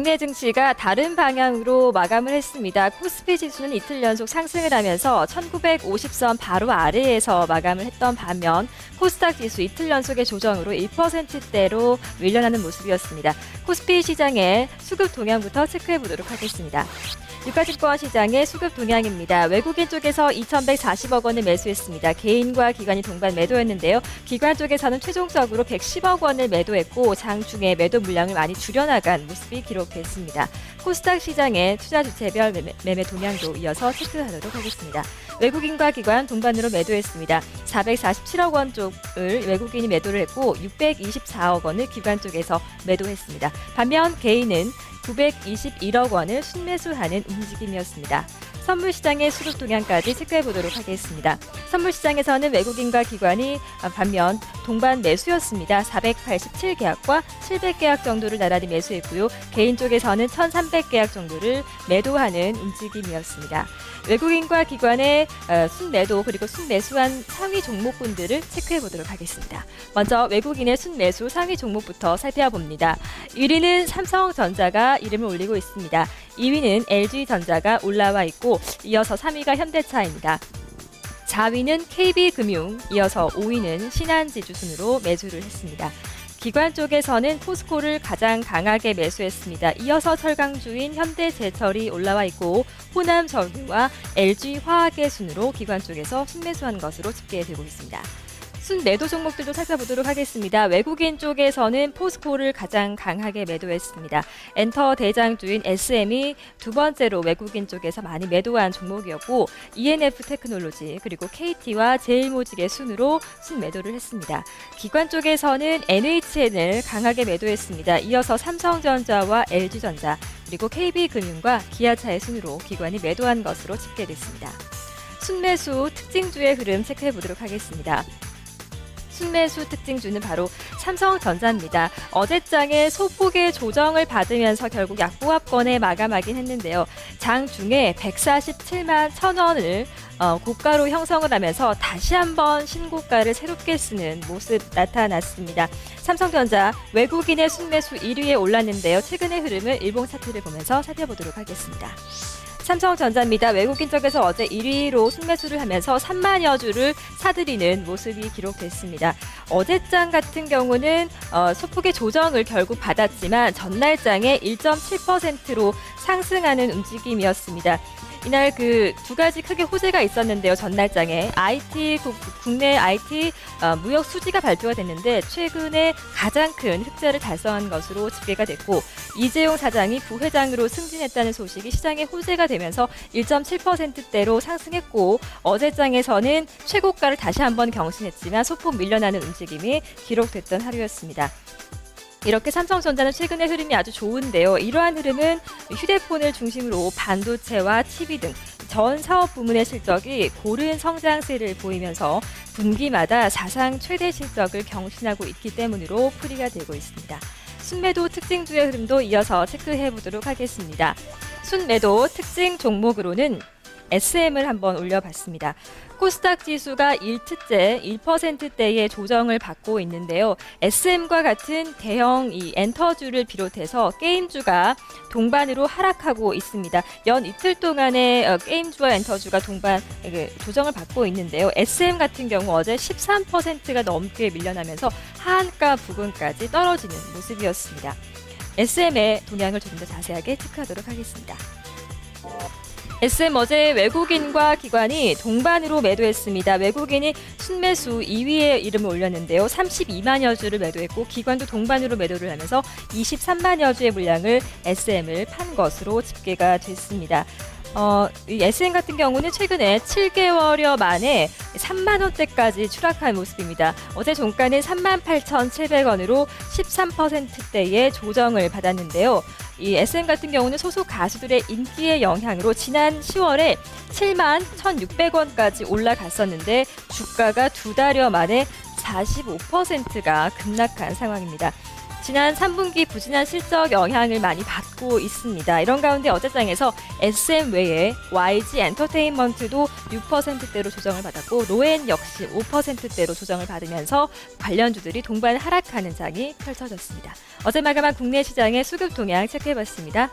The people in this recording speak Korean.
시장의 증시가 다른 방향으로 마감을 했습니다. 코스피 지수는 이틀 연속 상승을 하면서 1950선 바로 아래에서 마감을 했던 반면 코스닥 지수 이틀 연속의 조정으로 1%대로 밀려나는 모습이었습니다. 코스피 시장의 수급 동향부터 체크해 보도록 하겠습니다. 유가증권 시장의 수급 동향입니다. 외국인 쪽에서 2,140억 원을 매수했습니다. 개인과 기관이 동반 매도했는데요. 기관 쪽에서는 최종적으로 110억 원을 매도했고 장중에 매도 물량을 많이 줄여나간 모습이 기록됐습니다. 코스닥 시장의 투자 주체별 매매 동향도 이어서 체크하도록 하겠습니다. 외국인과 기관 동반으로 매도했습니다. 447억 원 쪽을 외국인이 매도를 했고 624억 원을 기관 쪽에서 매도했습니다. 반면 개인은 921억 원을 순매수하는 움직임이었습니다. 선물시장의 수급 동향까지 체크해 보도록 하겠습니다. 선물시장에서는 외국인과 기관이 반면 동반 매수였습니다. 487계약과 700계약 정도를 나란히 매수했고요. 개인 쪽에서는 1,300계약 정도를 매도하는 움직임이었습니다. 외국인과 기관의 순매도 그리고 순매수한 상위 종목군들을 체크해 보도록 하겠습니다. 먼저 외국인의 순매수 상위 종목부터 살펴봅니다. 1위는 삼성전자가 이름을 올리고 있습니다. 2위는 LG전자가 올라와 있고 이어서 3위가 현대차입니다. 4위는 KB금융, 이어서 5위는 신한지주 순으로 매수를 했습니다. 기관 쪽에서는 포스코를 가장 강하게 매수했습니다. 이어서 철강주인 현대제철이 올라와 있고 호남전기와 LG화학의 순으로 기관 쪽에서 순매수한 것으로 집계되고 있습니다. 순매도 종목들도 살펴보도록 하겠습니다. 외국인 쪽에서는 포스코를 가장 강하게 매도했습니다. 엔터 대장주인 SM이 두 번째로 외국인 쪽에서 많이 매도한 종목이었고 ENF 테크놀로지 그리고 KT와 제일모직의 순으로 순매도를 했습니다. 기관 쪽에서는 NHN을 강하게 매도했습니다. 이어서 삼성전자와 LG전자 그리고 KB금융과 기아차의 순으로 기관이 매도한 것으로 집계됐습니다. 순매수 특징주의 흐름 체크해 보도록 하겠습니다. 순매수 특징주는 바로 삼성전자입니다. 어제장에 소폭의 조정을 받으면서 결국 약보합권에 마감하긴 했는데요. 장중에 147만 1,000원을 고가로 형성을 하면서 다시 한번 신고가를 새롭게 쓰는 모습 나타났습니다. 삼성전자 외국인의 순매수 1위에 올랐는데요. 최근의 흐름을 일봉 차트를 보면서 살펴보도록 하겠습니다. 삼성전자입니다. 외국인 쪽에서 어제 1위로 순매수를 하면서 3만여 주를 사들이는 모습이 기록됐습니다. 어제장 같은 경우는 소폭의 조정을 결국 받았지만 전날장에 1.7%로 상승하는 움직임이었습니다. 이날 그 두 가지 크게 호재가 있었는데요. 전날장에 국내 IT 무역 수지가 발표가 됐는데 최근에 가장 큰 흑자를 달성한 것으로 집계가 됐고 이재용 사장이 부회장으로 승진했다는 소식이 시장의 호재가 되면서 1.7%대로 상승했고 어제장에서는 최고가를 다시 한번 경신했지만 소폭 밀려나는 움직임이 기록됐던 하루였습니다. 이렇게 삼성전자는 최근의 흐름이 아주 좋은데요. 이러한 흐름은 휴대폰을 중심으로 반도체와 TV 등 전 사업 부문의 실적이 고른 성장세를 보이면서 분기마다 사상 최대 실적을 경신하고 있기 때문으로 풀이가 되고 있습니다. 순매도 특징주의 흐름도 이어서 체크해 보도록 하겠습니다. 순매도 특징 종목으로는 SM을 한번 올려봤습니다. 코스닥 지수가 1트째 1%대의 조정을 받고 있는데요. SM과 같은 대형 엔터주를 비롯해서 게임주가 동반으로 하락하고 있습니다. 연 이틀 동안의 게임주와 엔터주가 동반 조정을 받고 있는데요. SM 같은 경우 어제 13%가 넘게 밀려나면서 하한가 부근까지 떨어지는 모습이었습니다. SM의 동향을 조금 더 자세하게 체크하도록 하겠습니다. SM 어제 외국인과 기관이 동반으로 매도했습니다. 외국인이 순매수 2위에 이름을 올렸는데요. 32만여 주를 매도했고 기관도 동반으로 매도를 하면서 23만여 주의 물량을 SM을 판 것으로 집계가 됐습니다. 이 SM 같은 경우는 최근에 7개월여 만에 3만 원대까지 추락한 모습입니다. 어제 종가는 38,700원으로 13%대의 조정을 받았는데요. 이 SM 같은 경우는 소속 가수들의 인기의 영향으로 지난 10월에 7만 1,600원까지 올라갔었는데 주가가 두 달여 만에 45%가 급락한 상황입니다. 지난 3분기 부진한 실적 영향을 많이 받고 있습니다. 이런 가운데 어제장에서 SM 외에 YG 엔터테인먼트도 6%대로 조정을 받았고 노엔 역시 5%대로 조정을 받으면서 관련주들이 동반 하락하는 장이 펼쳐졌습니다. 어제 마감한 국내 시장의 수급 동향 체크해봤습니다.